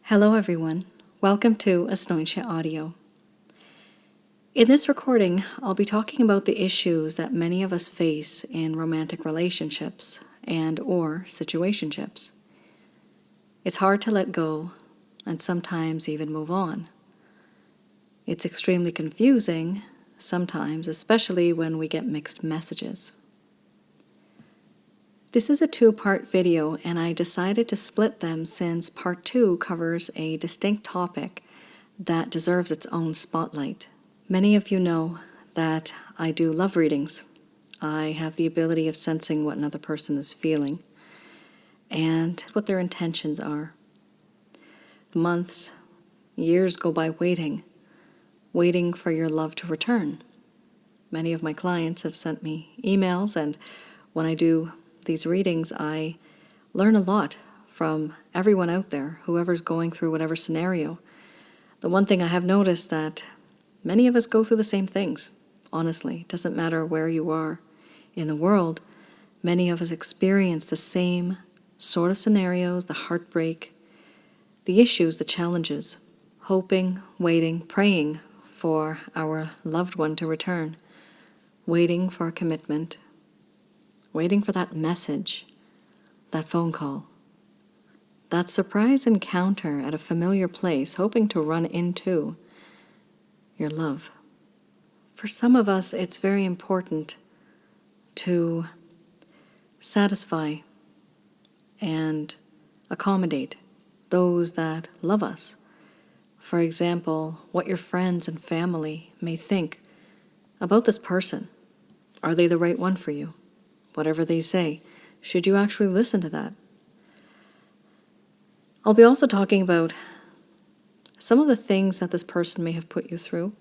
Hello everyone, welcome to Asnointia Audio. In this recording, I'll be talking about the issues that many of us face in romantic relationships and or situationships. It's hard to let go and sometimes even move on. It's extremely confusing sometimes, especially when we get mixed messages. This is a two-part video, and I decided to split them since part 2 covers a distinct topic that deserves its own spotlight. Many of you know that I do love readings. I have the ability of sensing what another person is feeling and what their intentions are. Months, years go by waiting for your love to return. Many of my clients have sent me emails, and when I do these readings, I learn a lot from everyone out there, whoever's going through whatever scenario. The one thing I have noticed that many of us go through the same things, honestly. It doesn't matter where you are in the world. Many of us experience the same sort of scenarios, the heartbreak, the issues, the challenges, hoping, waiting, praying for our loved one to return, waiting for a commitment, waiting for that message, that phone call, that surprise encounter at a familiar place, hoping to run into your love. For some of us, it's very important to satisfy and accommodate those that love us. For example, what your friends and family may think about this person. Are they the right one for you? Whatever they say, should you actually listen to that? I'll be also talking about some of the things that this person may have put you through,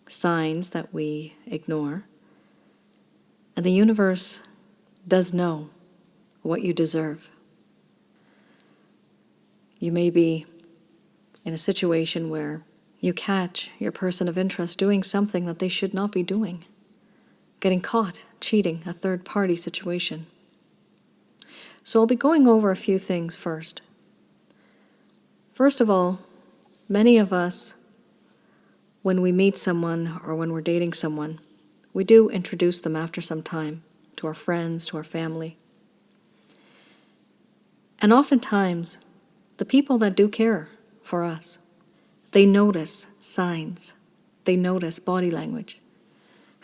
signs that we ignore, and the universe does know what you deserve. You may be in a situation where you catch your person of interest doing something that they should not be doing, getting caught cheating, a third-party situation. So I'll be going over a few things first. First of all, many of us, when we meet someone or when we're dating someone, we do introduce them after some time to our friends, to our family. And oftentimes, the people that do care for us, they notice signs, they notice body language.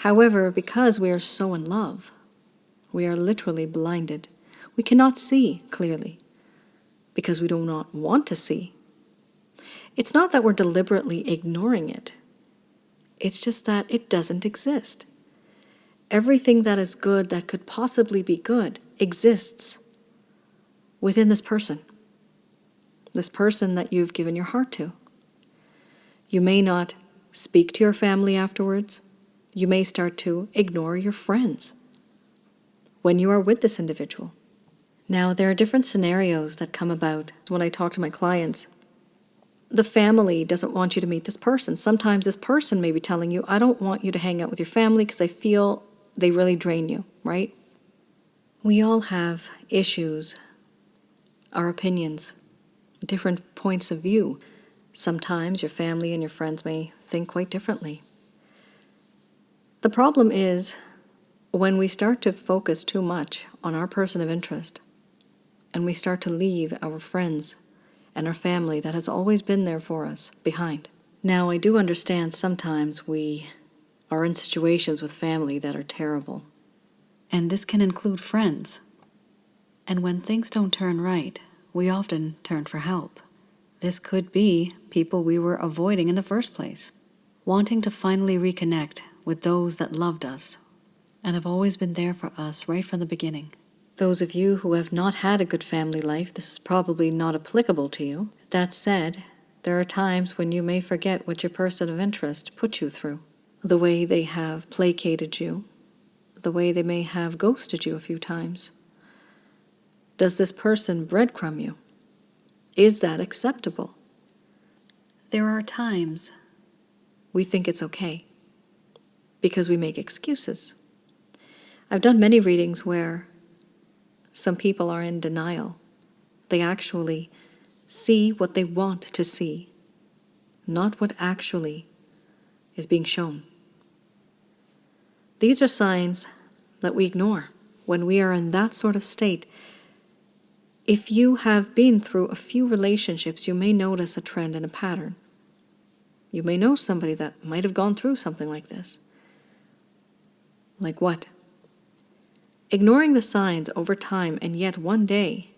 However, because we are so in love, we are literally blinded. We cannot see clearly because we do not want to see. It's not that we're deliberately ignoring it. It's just that it doesn't exist. Everything that is good, that could possibly be good, exists within this person that you've given your heart to. You may not speak to your family afterwards. You may start to ignore your friends when you are with this individual. Now, there are different scenarios that come about when I talk to my clients. The family doesn't want you to meet this person. Sometimes this person may be telling you, I don't want you to hang out with your family because I feel they really drain you, right? We all have issues, our opinions, different points of view. Sometimes your family and your friends may think quite differently. The problem is when we start to focus too much on our person of interest and we start to leave our friends and our family that has always been there for us behind. Now, I do understand sometimes we are in situations with family that are terrible, and this can include friends. And when things don't turn right, we often turn for help. This could be people we were avoiding in the first place, wanting to finally reconnect with those that loved us and have always been there for us right from the beginning. Those of you who have not had a good family life, this is probably not applicable to you. That said, there are times when you may forget what your person of interest put you through, the way they have placated you, the way they may have ghosted you a few times. Does this person breadcrumb you? Is that acceptable? There are times we think it's okay because we make excuses. I've done many readings where some people are in denial. They actually see what they want to see, not what actually is being shown. These are signs that we ignore when we are in that sort of state. If you have been through a few relationships, you may notice a trend and a pattern. You may know somebody that might have gone through something like this. Like what? Ignoring the signs over time, and yet one day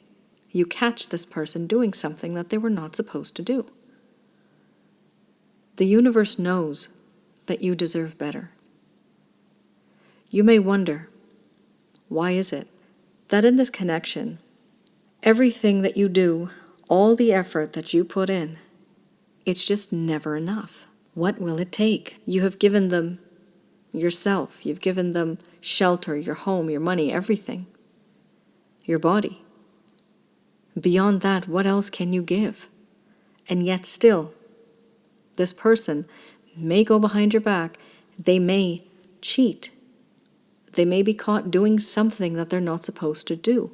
you catch this person doing something that they were not supposed to do. The universe knows that you deserve better. You may wonder, why is it that in this connection, everything that you do, all the effort that you put in, it's just never enough? What will it take? You have given them yourself. You've given them shelter, your home, your money, everything. Your body. Beyond that, what else can you give? And yet still, this person may go behind your back. They may cheat. They may be caught doing something that they're not supposed to do.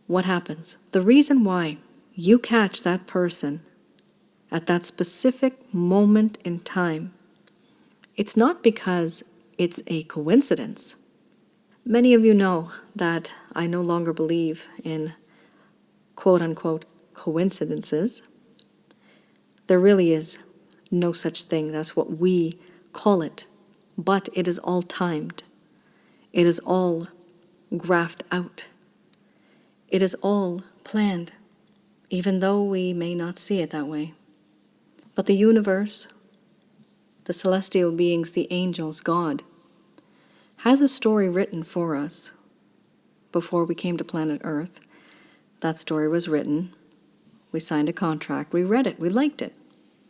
What happens? The reason why you catch that person at that specific moment in time, it's not because it's a coincidence. Many of you know that I no longer believe in quote-unquote coincidences. There really is no such thing. That's what we call it. But it is all timed. It is all graphed out. It is all planned, even though we may not see it that way. But the universe, the celestial beings, the angels, God, has a story written for us before we came to planet Earth. That story was written. We signed a contract. We read it. We liked it.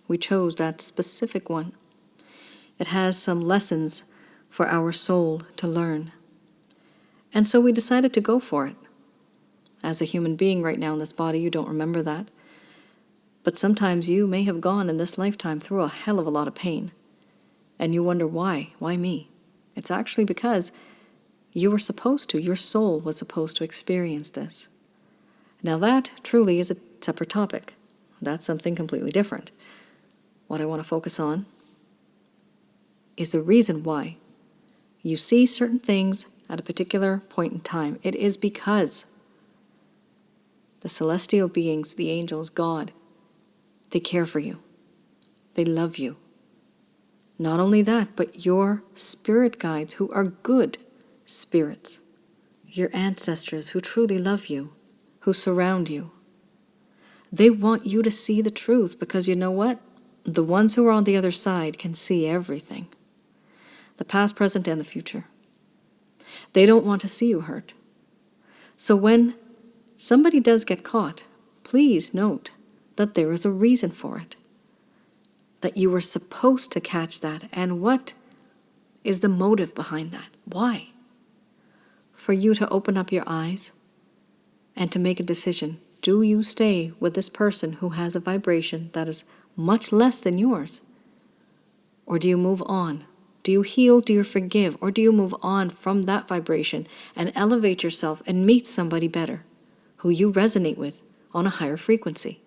We chose that specific one. It has some lessons for our soul to learn. And so we decided to go for it. As a human being right now in this body, you don't remember that. But sometimes you may have gone in this lifetime through a hell of a lot of pain. And you wonder why? Why me? It's actually because you were supposed to, your soul was supposed to experience this. Now that truly is a separate topic. That's something completely different. What I want to focus on is the reason why you see certain things at a particular point in time. It is because the celestial beings, the angels, God, they care for you. They love you. Not only that, but your spirit guides who are good spirits, your ancestors who truly love you, who surround you. They want you to see the truth because you know what? The ones who are on the other side can see everything. The past, present, and the future. They don't want to see you hurt. So when somebody does get caught, please note that there is a reason for it. That you were supposed to catch that. And what is the motive behind that? Why? For you to open up your eyes and to make a decision. Do you stay with this person who has a vibration that is much less than yours? Or do you move on? Do you heal? Do you forgive? Or do you move on from that vibration and elevate yourself and meet somebody better who you resonate with on a higher frequency?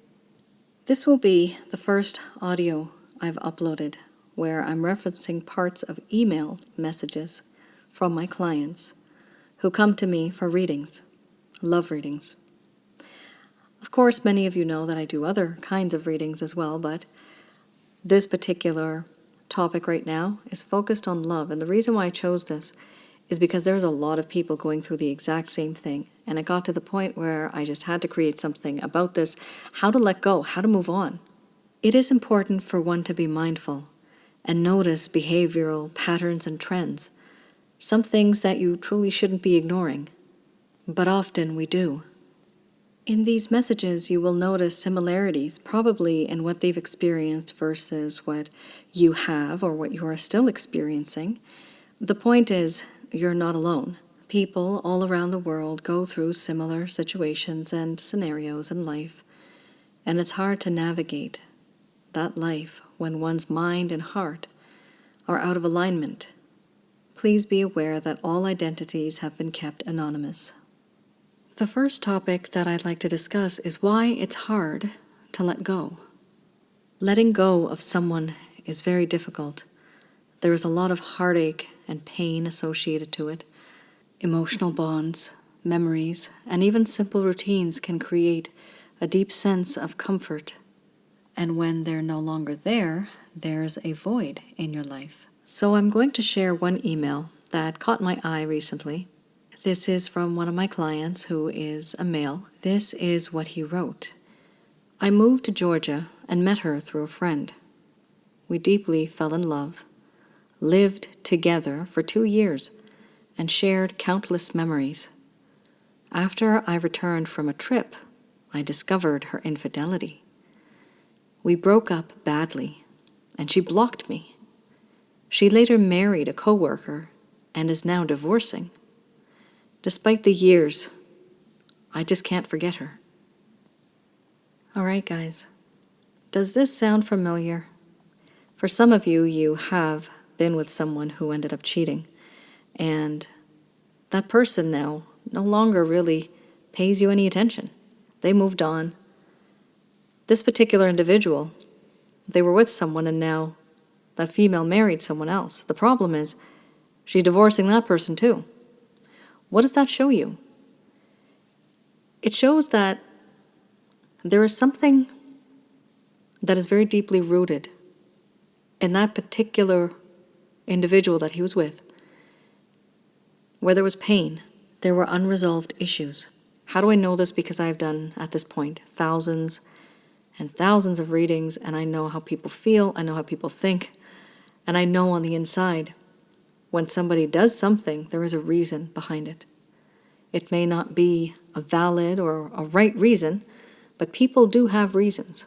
This will be the first audio I've uploaded where I'm referencing parts of email messages from my clients who come to me for readings, love readings. Of course, many of you know that I do other kinds of readings as well, but this particular topic right now is focused on love. And the reason why I chose this is because there's a lot of people going through the exact same thing. And it got to the point where I just had to create something about this, how to let go, how to move on. It is important for one to be mindful and notice behavioral patterns and trends, some things that you truly shouldn't be ignoring, but often we do. In these messages, you will notice similarities, probably in what they've experienced versus what you have or what you are still experiencing. The point is, you're not alone. People all around the world go through similar situations and scenarios in life, and it's hard to navigate that life when one's mind and heart are out of alignment. Please be aware that all identities have been kept anonymous. The first topic that I'd like to discuss is why it's hard to let go. Letting go of someone is very difficult. There is a lot of heartache and pain associated to it. Emotional bonds, memories, and even simple routines can create a deep sense of comfort. And when they're no longer there, there's a void in your life. So I'm going to share one email that caught my eye recently. This is from one of my clients who is a male. This is what he wrote. I moved to Georgia and met her through a friend. We deeply fell in love, lived together for 2 years, and shared countless memories. After I returned from a trip, I discovered her infidelity. We broke up badly, and she blocked me. She later married a coworker and is now divorcing. Despite the years, I just can't forget her. All right, guys. Does this sound familiar? For some of you, you have been with someone who ended up cheating, and that person now no longer really pays you any attention. They moved on. This particular individual, they were with someone, and now that female married someone else. The problem is, she's divorcing that person too. What does that show you? It shows that there is something that is very deeply rooted in that particular individual that he was with, where there was pain, there were unresolved issues. How do I know this? Because I've done, at this point, thousands and thousands of readings, and I know how people feel, I know how people think, and I know on the inside, when somebody does something, there is a reason behind it. It may not be a valid or a right reason, but people do have reasons.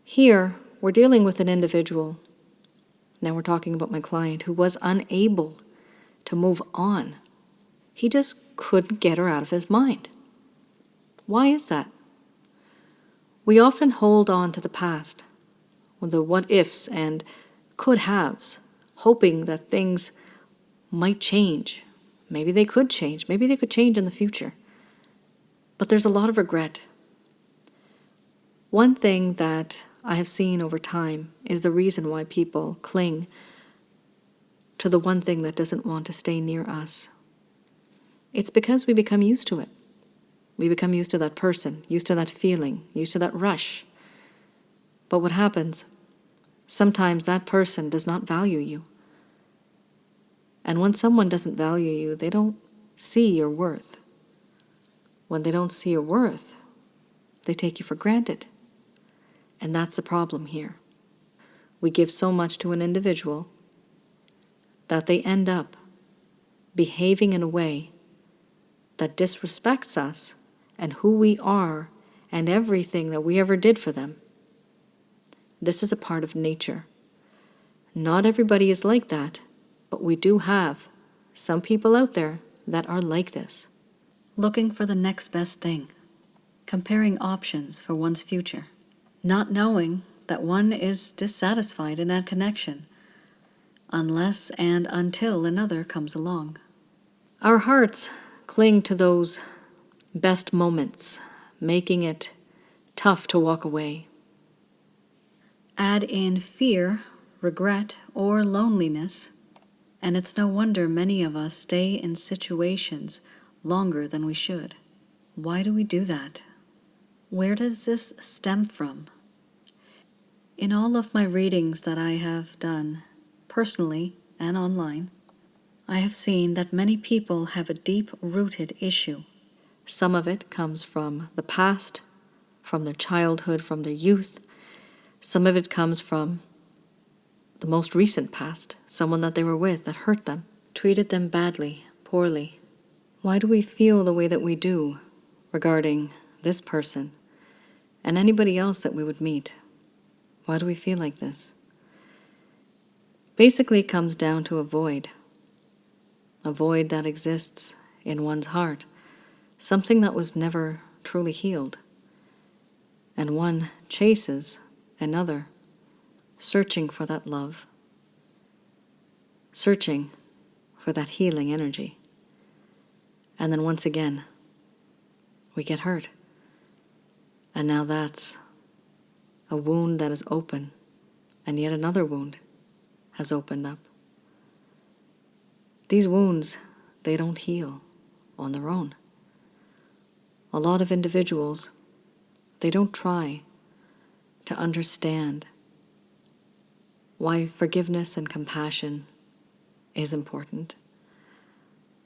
Here, we're dealing with an individual, now we're talking about my client, who was unable to move on. He just couldn't get her out of his mind. Why is that? We often hold on to the past, the what-ifs and could-haves, hoping that things might change. Maybe they could change. Maybe they could change in the future. But there's a lot of regret. One thing that I have seen over time is the reason why people cling to the one thing that doesn't want to stay near us. It's because we become used to it. We become used to that person, used to that feeling, used to that rush. But what happens? Sometimes that person does not value you. And when someone doesn't value you, they don't see your worth. When they don't see your worth, they take you for granted. And that's the problem here. We give so much to an individual that they end up behaving in a way that disrespects us and who we are and everything that we ever did for them. This is a part of nature. Not everybody is like that, but we do have some people out there that are like this. Looking for the next best thing. Comparing options for one's future. Not knowing that one is dissatisfied in that connection unless and until another comes along. Our hearts cling to those best moments, making it tough to walk away. Add in fear, regret, or loneliness, and it's no wonder many of us stay in situations longer than we should. Why do we do that? Where does this stem from? In all of my readings that I have done, personally and online, I have seen that many people have a deep-rooted issue. Some of it comes from the past, from their childhood, from their youth. Some of it comes from the most recent past, someone that they were with that hurt them, treated them badly, poorly. Why do we feel the way that we do regarding this person and anybody else that we would meet? Why do we feel like this? Basically, it comes down to a void that exists in one's heart, something that was never truly healed. And one chases another, searching for that love, searching for that healing energy. And then once again, we get hurt. And now that's a wound that is open, and yet another wound has opened up. These wounds, they don't heal on their own. A lot of individuals, they don't try to understand why forgiveness and compassion is important.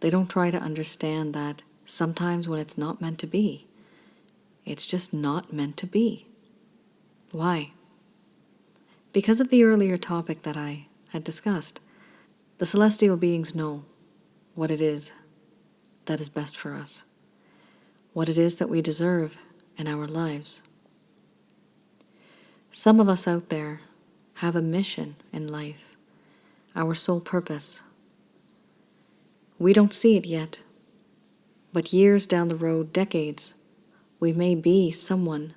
They don't try to understand that sometimes when it's not meant to be, it's just not meant to be. Why? Because of the earlier topic that I had discussed, the celestial beings know what it is that is best for us, what it is that we deserve in our lives. Some of us out there have a mission in life, our sole purpose. We don't see it yet, but years down the road, decades, we may be someone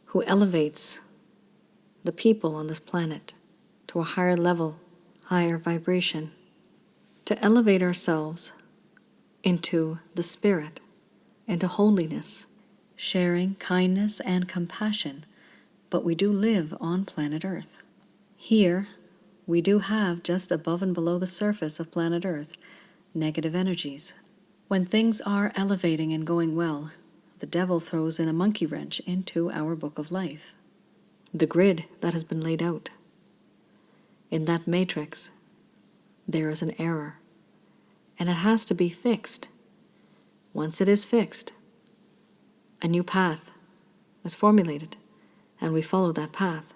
who elevates the people on this planet to a higher level, higher vibration, to elevate ourselves into the spirit, into holiness, sharing kindness and compassion. But we do live on planet Earth. Here, we do have just above and below the surface of planet Earth negative energies. When things are elevating and going well, the devil throws in a monkey wrench into our book of life, the grid that has been laid out. In that matrix, there is an error, and it has to be fixed. Once it is fixed, a new path is formulated, and we follow that path.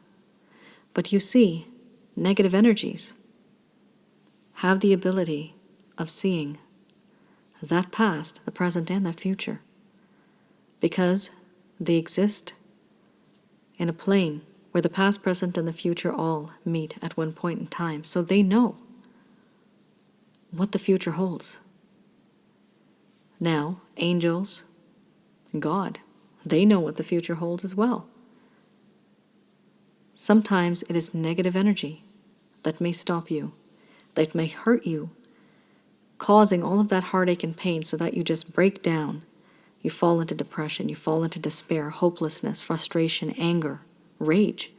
But you see, negative energies have the ability of seeing that past, the present, and that future, because they exist in a plane where the past, present, and the future all meet at one point in time. So they know what the future holds. Now, angels, God, they know what the future holds as well. Sometimes it is negative energy that may stop you, that may hurt you, causing all of that heartache and pain so that you just break down. You fall into depression, you fall into despair, hopelessness, frustration, anger, rage.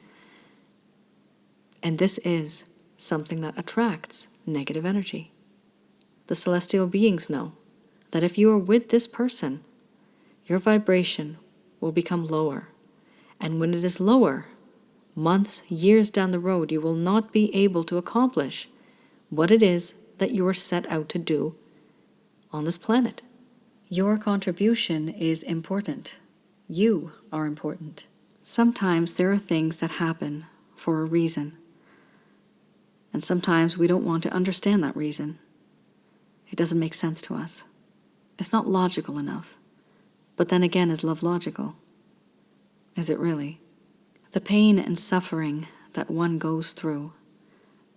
And this is something that attracts negative energy. The celestial beings know that if you are with this person, your vibration will become lower. And when it is lower, months, years down the road, you will not be able to accomplish what it is that you are set out to do on this planet. Your contribution is important. You are important. Sometimes there are things that happen for a reason, and sometimes we don't want to understand that reason. It doesn't make sense to us. It's not logical enough. But then again, is love logical? Is it really? The pain and suffering that one goes through,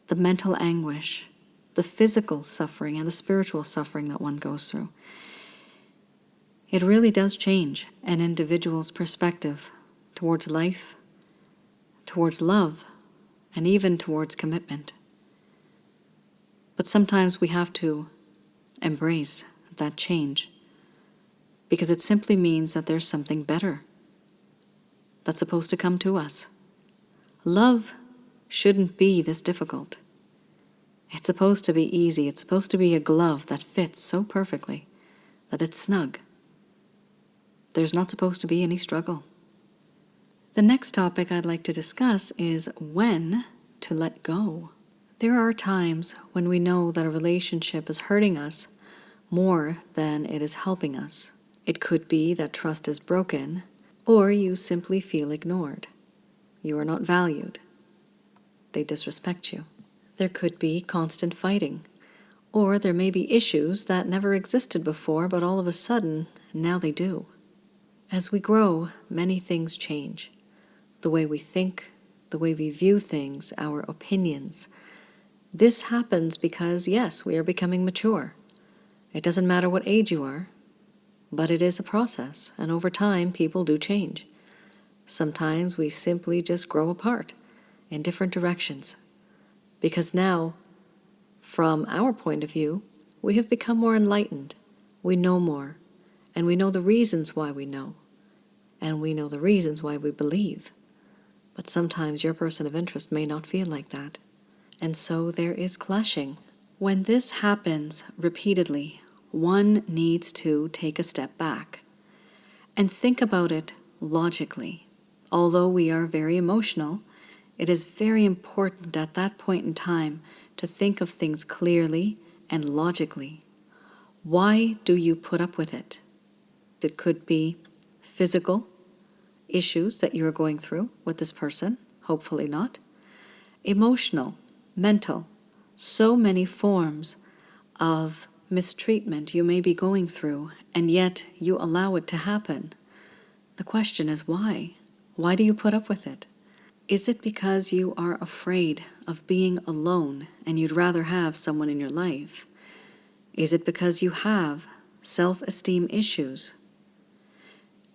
the mental anguish, the physical suffering and the spiritual suffering that one goes through, it really does change an individual's perspective towards life, towards love, and even towards commitment. But sometimes we have to embrace that change, because it simply means that there's something better that's supposed to come to us. Love shouldn't be this difficult. It's supposed to be easy. It's supposed to be a glove that fits so perfectly that it's snug. There's not supposed to be any struggle. The next topic I'd like to discuss is when to let go. There are times when we know that a relationship is hurting us more than it is helping us. It could be that trust is broken, or you simply feel ignored. You are not valued. They disrespect you. There could be constant fighting, or there may be issues that never existed before, but all of a sudden, now they do. As we grow, many things change. The way we think, the way we view things, our opinions. This happens because, yes, we are becoming mature. It doesn't matter what age you are, but it is a process, and over time, people do change. Sometimes we simply just grow apart in different directions, because now, from our point of view, we have become more enlightened. We know more, And we know the reasons why we know. And we know the reasons why we believe. But sometimes your person of interest may not feel like that. And so there is clashing. When this happens repeatedly, one needs to take a step back and think about it logically. Although we are very emotional, it is very important at that point in time to think of things clearly and logically. Why do you put up with it? It could be physical issues that you're going through with this person, hopefully not. Emotional, mental, so many forms of mistreatment you may be going through, and yet you allow it to happen. The question is why? Why do you put up with it? Is it because you are afraid of being alone and you'd rather have someone in your life? Is it because you have self-esteem issues?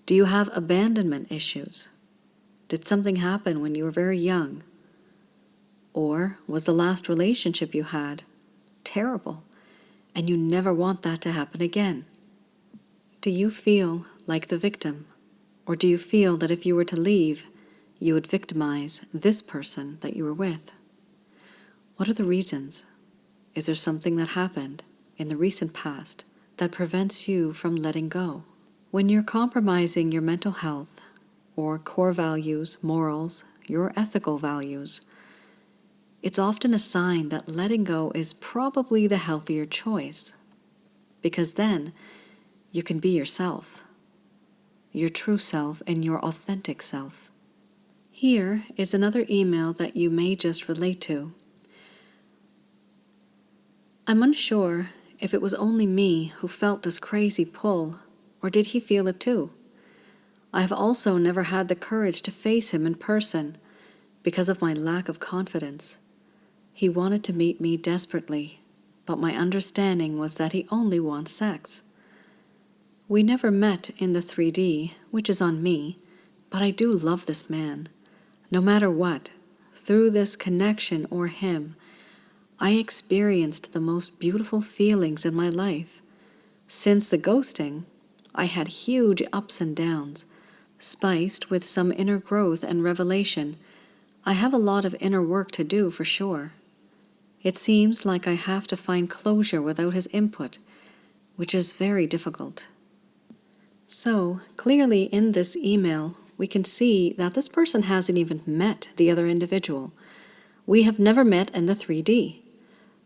Do you have abandonment issues? Did something happen when you were very young? Or was the last relationship you had terrible and you never want that to happen again? Do you feel like the victim? Or do you feel that if you were to leave, you would victimize this person that you were with? What are the reasons? Is there something that happened in the recent past that prevents you from letting go? When you're compromising your mental health or core values, morals, your ethical values, it's often a sign that letting go is probably the healthier choice, because then you can be yourself, your true self and your authentic self. Here is another email that you may just relate to. I'm unsure if it was only me who felt this crazy pull, or did he feel it too? I have also never had the courage to face him in person because of my lack of confidence. He wanted to meet me desperately, but my understanding was that he only wants sex. We never met in the 3D, which is on me, but I do love this man. No matter what, through this connection or him, I experienced the most beautiful feelings in my life. Since the ghosting, I had huge ups and downs, spiced with some inner growth and revelation. I have a lot of inner work to do for sure. It seems like I have to find closure without his input, which is very difficult. So, clearly in this email, we can see that this person hasn't even met the other individual. We have never met in the 3D.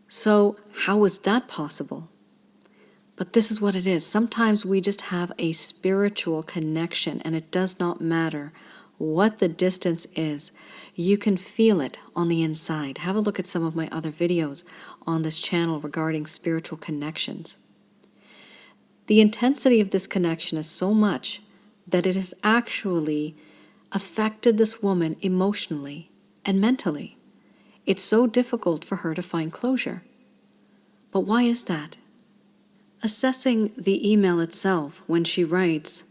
So, how is that possible? But this is what it is. Sometimes we just have a spiritual connection, and it does not matter what the distance is. You can feel it on the inside. Have a look at some of my other videos on this channel regarding spiritual connections. The intensity of this connection is so much that it has actually affected this woman emotionally and mentally. It's so difficult for her to find closure. But why is that? Assessing the email itself when she writes,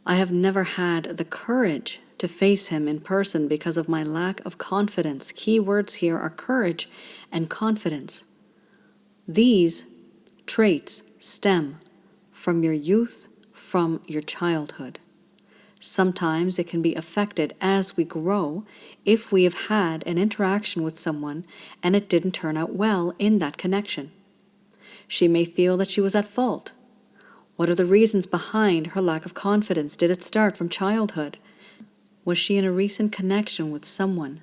I have never had the courage to face him in person because of my lack of confidence. Key words here are courage and confidence. These traits stem from your youth, from your childhood. Sometimes it can be affected as we grow if we have had an interaction with someone and it didn't turn out well in that connection. She may feel that she was at fault. What are the reasons behind her lack of confidence? Did it start from childhood? Was she in a recent connection with someone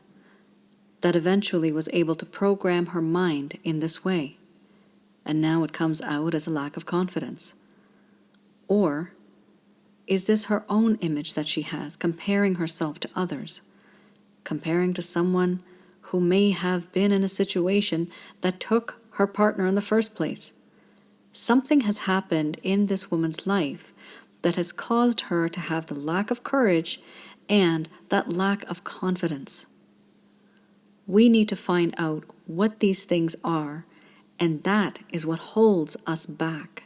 that eventually was able to program her mind in this way, and now it comes out as a lack of confidence? Or is this her own image that she has, comparing herself to others, comparing to someone who may have been in a situation that took her partner in the first place? Something has happened in this woman's life that has caused her to have the lack of courage and that lack of confidence. We need to find out what these things are, and that is what holds us back.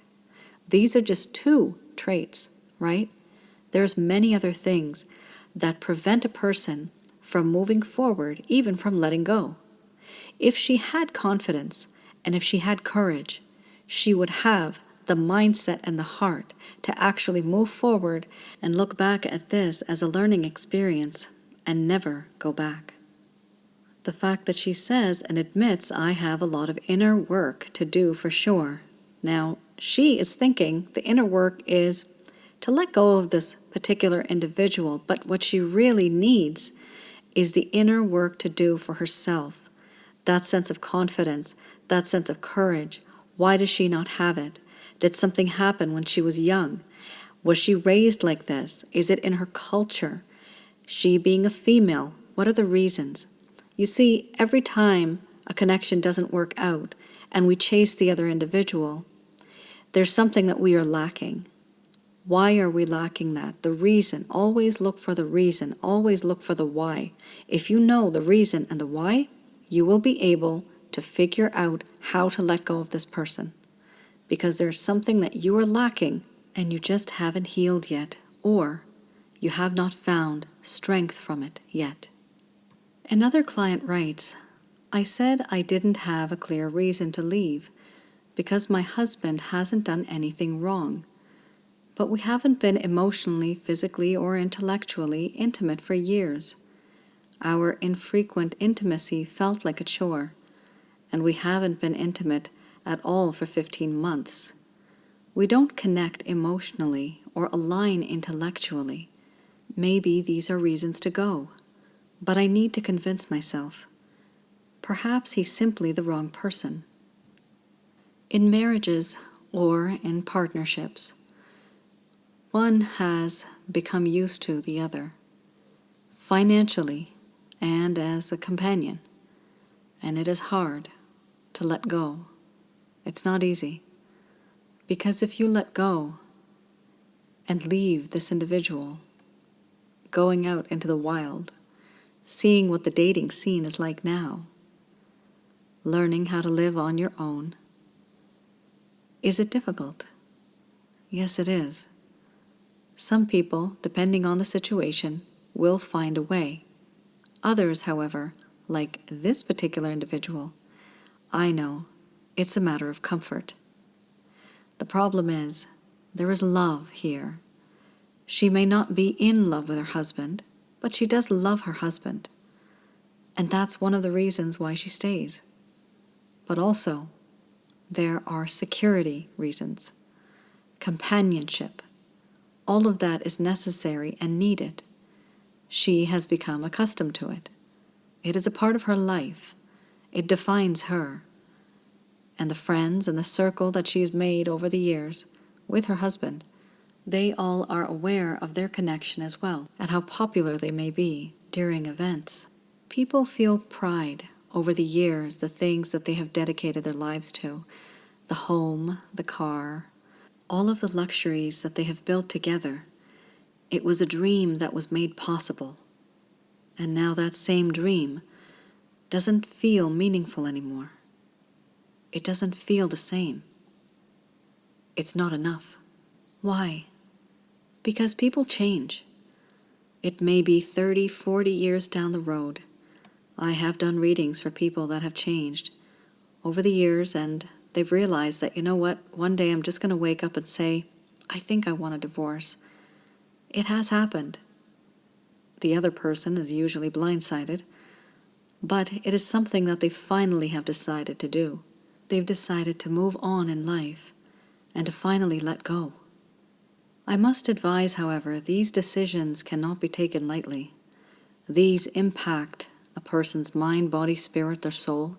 These are just two traits, right? There's many other things that prevent a person from moving forward, even from letting go. If she had confidence and if she had courage, she would have the mindset and the heart to actually move forward and look back at this as a learning experience and never go back. The fact that she says and admits, I have a lot of inner work to do for sure. Now, she is thinking the inner work is to let go of this particular individual, but what she really needs is the inner work to do for herself. That sense of confidence, that sense of courage. Why does she not have it? Did something happen when she was young? Was she raised like this? Is it in her culture? She being a female, what are the reasons? You see, every time a connection doesn't work out and we chase the other individual, there's something that we are lacking. Why are we lacking that? The reason. Always look for the reason. Always look for the why. If you know the reason and the why, you will be able to figure out how to let go of this person. Because there's something that you are lacking and you just haven't healed yet, or you have not found strength from it yet. Another client writes, I said I didn't have a clear reason to leave because my husband hasn't done anything wrong. But we haven't been emotionally, physically, or intellectually intimate for years. Our infrequent intimacy felt like a chore, and we haven't been intimate at all for 15 months. We don't connect emotionally or align intellectually. Maybe these are reasons to go, but I need to convince myself. Perhaps he's simply the wrong person. In marriages or in partnerships, one has become used to the other, financially and as a companion, and it is hard to let go. It's not easy, because if you let go and leave this individual, going out into the wild, seeing what the dating scene is like now, learning how to live on your own, is it difficult? Yes, it is. Some people, depending on the situation, will find a way. Others, however, like this particular individual, I know it's a matter of comfort. The problem is, there is love here. She may not be in love with her husband, but she does love her husband. And that's one of the reasons why she stays. But also, there are security reasons, companionship. All of that is necessary and needed. She has become accustomed to it. It is a part of her life. It defines her. And the friends and the circle that she's made over the years with her husband, they all are aware of their connection as well, and how popular they may be during events. People feel pride over the years, the things that they have dedicated their lives to, the home, the car, all of the luxuries that they have built together. It was a dream that was made possible. And now that same dream doesn't feel meaningful anymore. It doesn't feel the same. It's not enough. Why? Because people change. It may be 30, 40 years down the road. I have done readings for people that have changed over the years, and they've realized that, you know what, one day I'm just going to wake up and say, I think I want a divorce. It has happened. The other person is usually blindsided, but it is something that they finally have decided to do. They've decided to move on in life and to finally let go. I must advise, however, these decisions cannot be taken lightly. These impact a person's mind, body, spirit, their soul,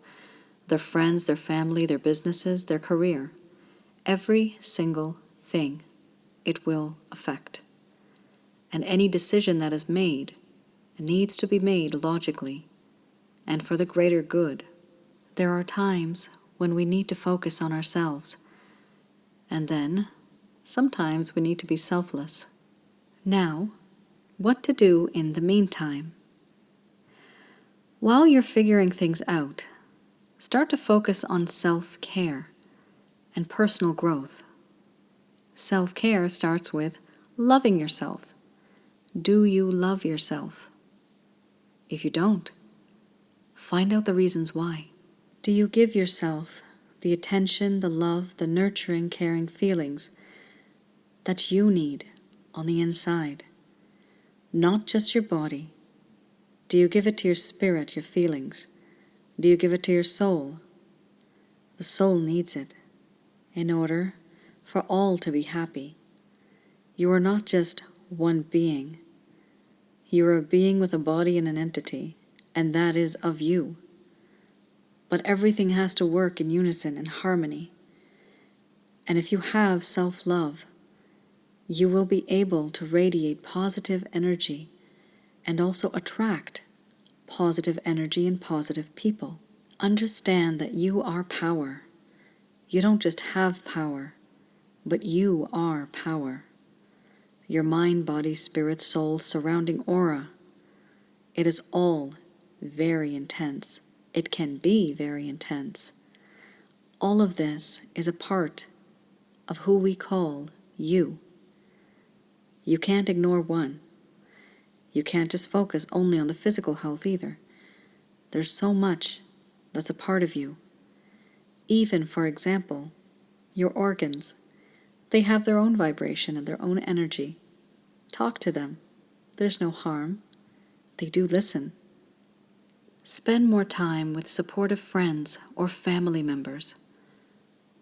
their friends, their family, their businesses, their career. Every single thing it will affect. And any decision that is made needs to be made logically and for the greater good. There are times when we need to focus on ourselves, and then sometimes we need to be selfless. Now, what to do in the meantime? While you're figuring things out, start to focus on self-care and personal growth. Self-care starts with loving yourself. Do you love yourself? If you don't, find out the reasons why. Do you give yourself the attention, the love, the nurturing, caring feelings that you need on the inside, not just your body. Do you give it to your spirit, your feelings? Do you give it to your soul? The soul needs it in order for all to be happy. You are not just one being. You are a being with a body and an entity, and that is of you. But everything has to work in unison and harmony. And if you have self-love, you will be able to radiate positive energy and also attract positive energy and positive people. Understand that you are power. You don't just have power, but you are power. Your mind, body, spirit, soul, surrounding aura, it is all very intense. It can be very intense. All of this is a part of who we call you. You can't ignore one. You can't just focus only on the physical health either. There's so much that's a part of you. Even, for example, your organs. They have their own vibration and their own energy. Talk to them. There's no harm. They do listen. Spend more time with supportive friends or family members.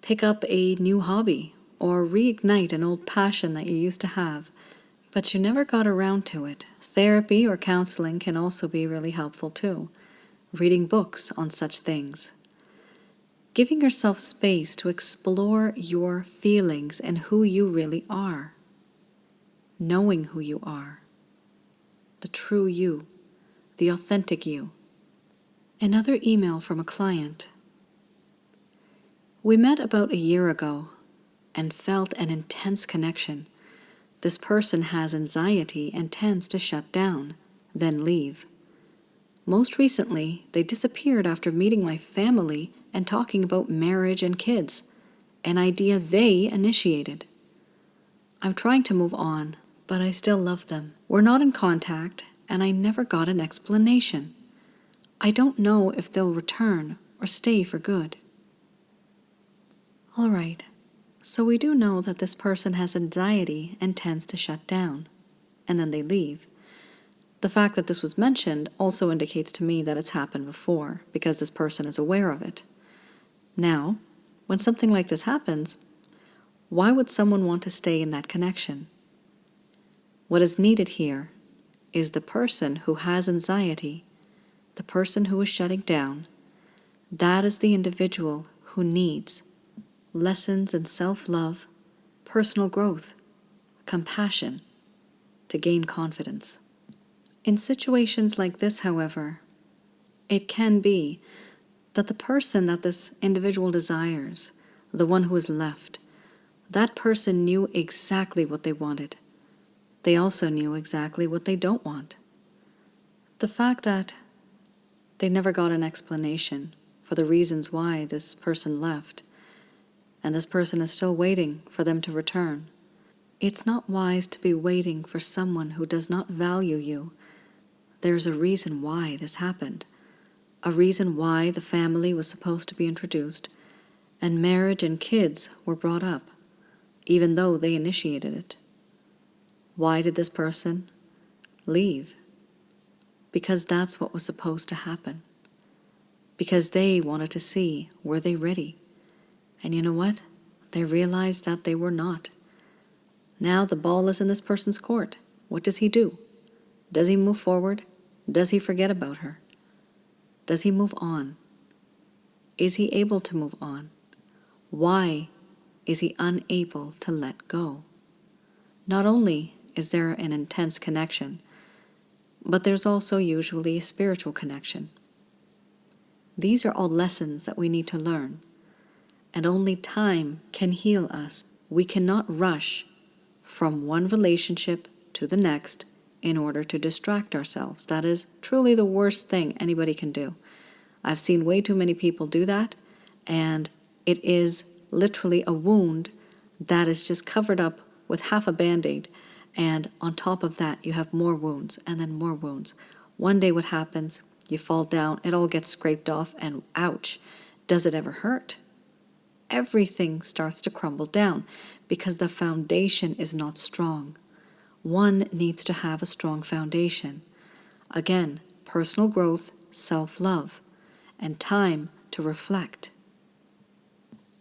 Pick up a new hobby or reignite an old passion that you used to have, but you never got around to it. Therapy or counseling can also be really helpful too. Reading books on such things. Giving yourself space to explore your feelings and who you really are. Knowing who you are. The true you. The authentic you. Another email from a client. We met about a year ago and felt an intense connection. This person has anxiety and tends to shut down, then leave. Most recently, they disappeared after meeting my family and talking about marriage and kids, an idea they initiated. I'm trying to move on, but I still love them. We're not in contact, and I never got an explanation. I don't know if they'll return or stay for good. All right, so we do know that this person has anxiety and tends to shut down, and then they leave. The fact that this was mentioned also indicates to me that it's happened before, because this person is aware of it. Now, when something like this happens, why would someone want to stay in that connection? What is needed here is the person who has anxiety, the person who is shutting down. That is the individual who needs lessons in self-love, personal growth, compassion, to gain confidence. In situations like this, however, it can be that the person that this individual desires, the one who is left, that person knew exactly what they wanted. They also knew exactly what they don't want. The fact that they never got an explanation for the reasons why this person left, and this person is still waiting for them to return. It's not wise to be waiting for someone who does not value you. There's a reason why this happened. A reason why the family was supposed to be introduced, and marriage and kids were brought up, even though they initiated it. Why did this person leave? Because that's what was supposed to happen. Because they wanted to see, were they ready? And you know what? They realized that they were not. Now the ball is in this person's court. What does he do? Does he move forward? Does he forget about her? Does he move on? Is he able to move on? Why is he unable to let go? Not only is there an intense connection, but there's also usually a spiritual connection. These are all lessons that we need to learn, and only time can heal us. We cannot rush from one relationship to the next in order to distract ourselves. That is truly the worst thing anybody can do. I've seen way too many people do that, and it is literally a wound that is just covered up with half a Band-Aid, and on top of that you have more wounds and then more wounds. One day what happens? You fall down, it all gets scraped off, and ouch, does it ever hurt? everything starts to crumble down because the foundation is not strong. One needs to have a strong foundation. Again, personal growth, self-love, and time to reflect.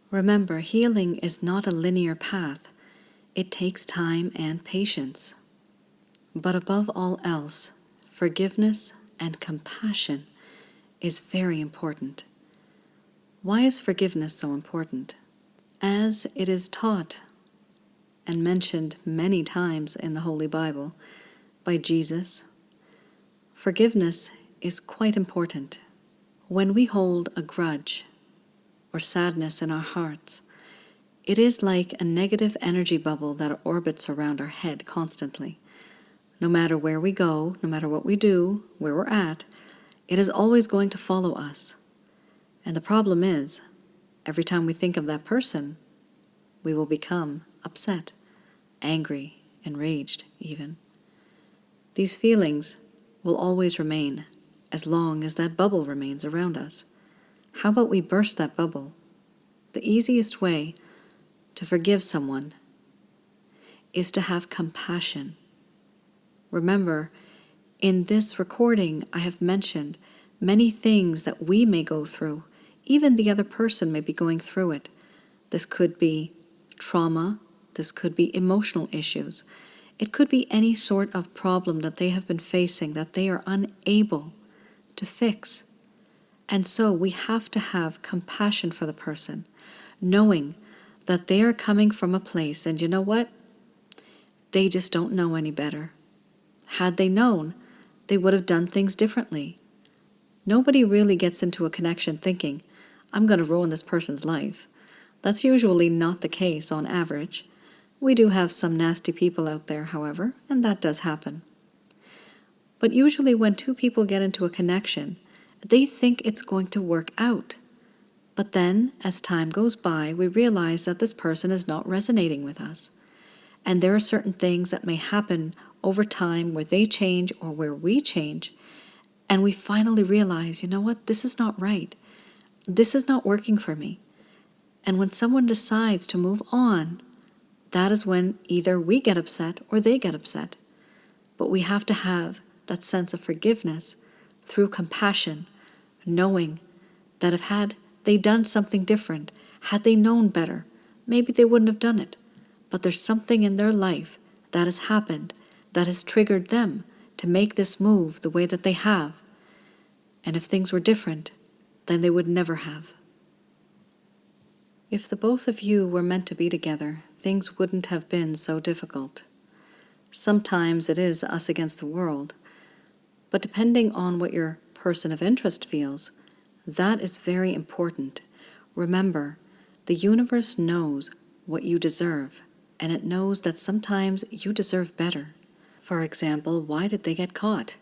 Remember, healing is not a linear path. It takes time and patience. But above all else, forgiveness and compassion is very important. Why is forgiveness so important? As it is taught and mentioned many times in the Holy Bible by Jesus, forgiveness is quite important. When we hold a grudge or sadness in our hearts, it is like a negative energy bubble that orbits around our head constantly. No matter where we go, no matter what we do, where we're at, it is always going to follow us. And the problem is, every time we think of that person, we will become upset, angry, enraged even. These feelings will always remain as long as that bubble remains around us. How about we burst that bubble? The easiest way to forgive someone is to have compassion. Remember, in this recording, I have mentioned many things that we may go through. Even the other person may be going through it. This could be trauma. This could be emotional issues. It could be any sort of problem that they have been facing that they are unable to fix. And so we have to have compassion for the person, knowing that they are coming from a place, and you know what? They just don't know any better. Had they known, they would have done things differently. Nobody really gets into a connection thinking, I'm going to ruin this person's life. That's usually not the case on average. We do have some nasty people out there, however, and that does happen. But usually when two people get into a connection, they think it's going to work out. But then, as time goes by, we realize that this person is not resonating with us. And there are certain things that may happen over time where they change or where we change, and we finally realize, you know what, this is not right. This is not working for me. And when someone decides to move on, that is when either we get upset or they get upset. But we have to have that sense of forgiveness through compassion, knowing that if had they done something different, had they known better, maybe they wouldn't have done it. But there's something in their life that has happened that has triggered them to make this move the way that they have. And if things were different, then they would never have. If the both of you were meant to be together, things wouldn't have been so difficult. Sometimes it is us against the world, but depending on what your person of interest feels, that is very important. Remember, the universe knows what you deserve, and it knows that sometimes you deserve better. For example, why did they get caught?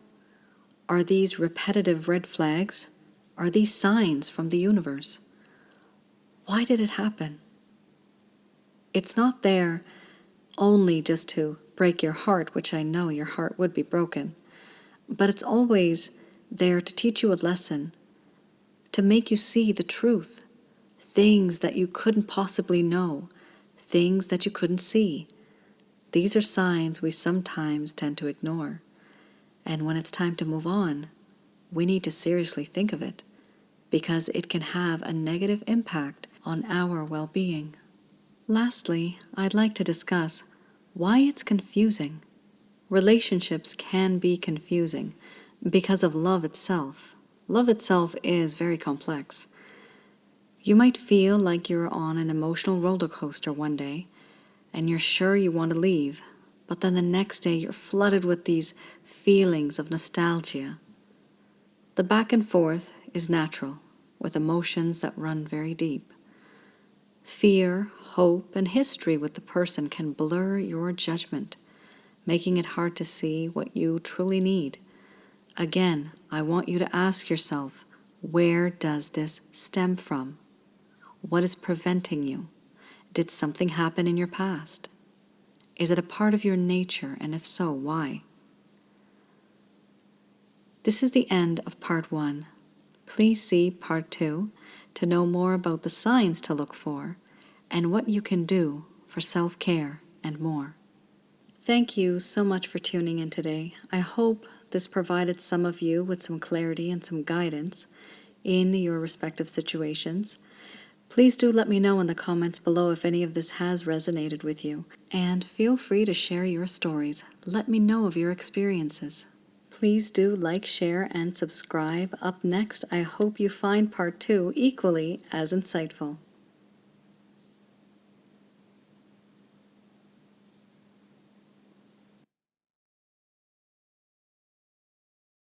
Are these repetitive red flags? Are these signs from the universe? Why did it happen? It's not there only just to break your heart, which I know your heart would be broken, but it's always there to teach you a lesson, to make you see the truth, things that you couldn't possibly know, things that you couldn't see. These are signs we sometimes tend to ignore. And when it's time to move on, we need to seriously think of it, because it can have a negative impact on our well-being. Lastly, I'd like to discuss why it's confusing. Relationships can be confusing because of love itself. Love itself is very complex. You might feel like you're on an emotional roller coaster one day, and you're sure you want to leave, but then the next day you're flooded with these feelings of nostalgia. The back and forth is natural, with emotions that run very deep. Fear, hope, and history with the person can blur your judgment, making it hard to see what you truly need. Again, I want you to ask yourself, where does this stem from? What is preventing you? Did something happen in your past? Is it a part of your nature, and if so, why? This is the end of part 1. Please see part 2 to know more about the signs to look for and what you can do for self-care and more. Thank you so much for tuning in today. I hope this provided some of you with some clarity and some guidance in your respective situations. Please do let me know in the comments below if any of this has resonated with you, and feel free to share your stories. Let me know of your experiences. Please do like, share, and subscribe. Up next, I hope you find part 2 equally as insightful.